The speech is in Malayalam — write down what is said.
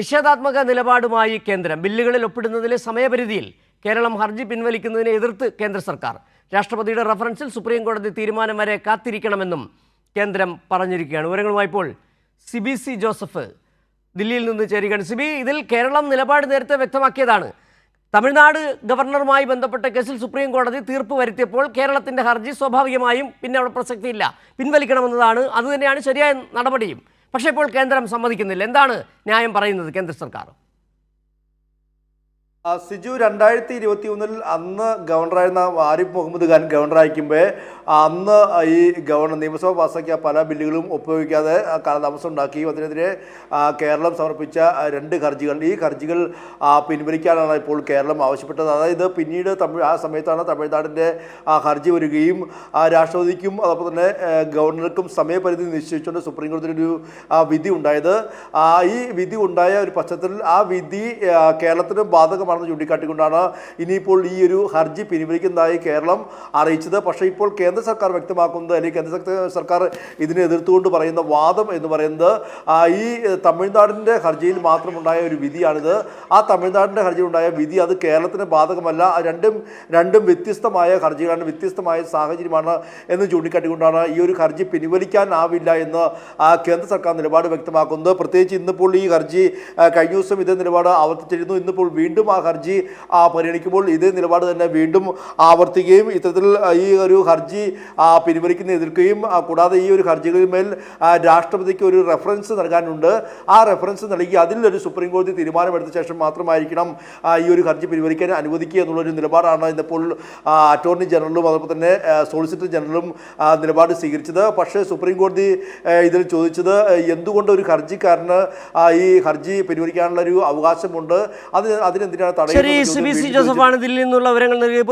നിഷേധാത്മക നിലപാടുമായി കേന്ദ്രം. ബില്ലുകളിൽ ഒപ്പിടുന്നതിലെ സമയപരിധിയിൽ കേരളം ഹർജി പിൻവലിക്കുന്നതിനെ എതിർത്ത് കേന്ദ്ര സർക്കാർ. രാഷ്ട്രപതിയുടെ റഫറൻസിൽ സുപ്രീം കോടതി തീരുമാനം വരെ കാത്തിരിക്കണമെന്നും കേന്ദ്രം പറഞ്ഞിരിക്കുകയാണ്. വിവരങ്ങളുമായി ഇപ്പോൾ സിബി സി ജോസഫ് ദില്ലിയിൽ നിന്ന് ചേരുകയാണ്. സിബി, ഇതിൽ കേരളം നിലപാട് നേരത്തെ വ്യക്തമാക്കിയതാണ്. തമിഴ്നാട് ഗവർണറുമായി ബന്ധപ്പെട്ട കേസിൽ സുപ്രീം കോടതി തീർപ്പ് വരുത്തിയപ്പോൾ കേരളത്തിൻ്റെ ഹർജി സ്വാഭാവികമായും പിന്നെ അവിടെ പ്രസക്തിയില്ല, പിൻവലിക്കണമെന്നതാണ്. അതുതന്നെയാണ് ശരിയായ നടപടിയും. പക്ഷേ ഇപ്പോൾ കേന്ദ്രം സമ്മതിക്കുന്നില്ല. എന്താണ് ന്യായം പറയുന്നത് കേന്ദ്ര സർക്കാർ? സിജു, 2021 അന്ന് ഗവർണറായിരുന്ന ആരിഫ് മുഹമ്മദ് ഖാൻ ഗവർണറായിരിക്കുമ്പോൾ അന്ന് ഈ നിയമസഭ പാസ്സാക്കിയ പല ബില്ലുകളും ഉപയോഗിക്കാതെ കാലതാമസം ഉണ്ടാക്കി. അതിനെതിരെ കേരളം സമർപ്പിച്ച 2 ഹർജികൾ, ഈ ഹർജികൾ പിൻവലിക്കാനാണ് ഇപ്പോൾ കേരളം ആവശ്യപ്പെട്ടത്. അതായത് പിന്നീട് ആ സമയത്താണ് തമിഴ്നാടിൻ്റെ ഹർജി വരികയും രാഷ്ട്രപതിക്കും അതോടൊപ്പം തന്നെ ഗവർണർക്കും സമയപരിധി നിശ്ചയിച്ചുകൊണ്ട് സുപ്രീം കോടതിയിൽ ഒരു വിധി ഉണ്ടായത്. ഈ വിധി ഉണ്ടായ ഒരു പശ്ചാത്തലത്തിൽ ആ വിധി കേരളത്തിന് ബാധകമാണെന്ന് ചൂണ്ടിക്കാട്ടിക്കൊണ്ടാണ് ഇനിയിപ്പോൾ ഈ ഒരു ഹർജി പിൻവലിക്കുന്നതായി കേരളം അറിയിച്ചത്. പക്ഷേ ഇപ്പോൾ കേന്ദ്ര സർക്കാർ വ്യക്തമാക്കുന്നത്, അല്ലെങ്കിൽ കേന്ദ്ര സർക്കാർ ഇതിനെ എതിർത്തുകൊണ്ട് പറയുന്ന വാദം എന്ന് പറയുന്നത് ഈ തമിഴ്നാടിൻ്റെ ഹർജിയിൽ മാത്രമുണ്ടായ ഒരു വിധിയാണിത്. ആ തമിഴ്നാടിൻ്റെ ഹർജിയിലുണ്ടായ വിധി അത് കേരളത്തിന് ബാധകമല്ല. രണ്ടും വ്യത്യസ്തമായ ഹർജികളാണ്, വ്യത്യസ്തമായ സാഹചര്യമാണ് എന്ന് ചൂണ്ടിക്കാട്ടിക്കൊണ്ടാണ് ഈ ഒരു ഹർജി പിൻവലിക്കാനാവില്ല എന്ന് കേന്ദ്ര സർക്കാർ നിലപാട് വ്യക്തമാക്കുന്നത്. പ്രത്യേകിച്ച് ഇന്നിപ്പോൾ ഈ ഹർജി കഴിഞ്ഞ ദിവസം ഇതേ നിലപാട് ആവർത്തിച്ചിരുന്നു. ഇന്നിപ്പോൾ വീണ്ടും ആ ഹർജി പരിഗണിക്കുമ്പോൾ ഇതേ നിലപാട് തന്നെ വീണ്ടും ആവർത്തിക്കുകയും ഇത്തരത്തിൽ ഈ ഒരു ഹർജി പിൻവലിക്കുന്ന എതിർക്കുകയും, കൂടാതെ ഈ ഒരു ഹർജികളിൽ മേൽ രാഷ്ട്രപതിക്ക് ഒരു റെഫറൻസ് നൽകാനുണ്ട്. ആ റെഫറൻസ് നൽകി അതിലൊരു സുപ്രീം കോടതി തീരുമാനമെടുത്ത ശേഷം മാത്രമായിരിക്കണം ഈ ഒരു ഹർജി പിൻവലിക്കാൻ അനുവദിക്കുക എന്നുള്ളൊരു നിലപാടാണ് ഇന്നിപ്പോൾ അറ്റോർണി ജനറലും അതുപോലെ തന്നെ സോളിസിറ്റർ ജനറലും നിലപാട് സ്വീകരിച്ചത്. പക്ഷേ സുപ്രീം കോടതി ഇതിൽ ചോദിച്ചത് എന്തുകൊണ്ട് ഒരു ഹർജിക്കാരന് ഈ ഹർജി പിൻവലിക്കാനുള്ള ഒരു അവകാശമുണ്ട്, അതിനെന്തിനാണ് തടയുന്നത്? ശരി, സിബി സി ജോസഫാണ് ദില്ലിയിൽ നിന്നുള്ള വിവരങ്ങൾ നൽകിയത്.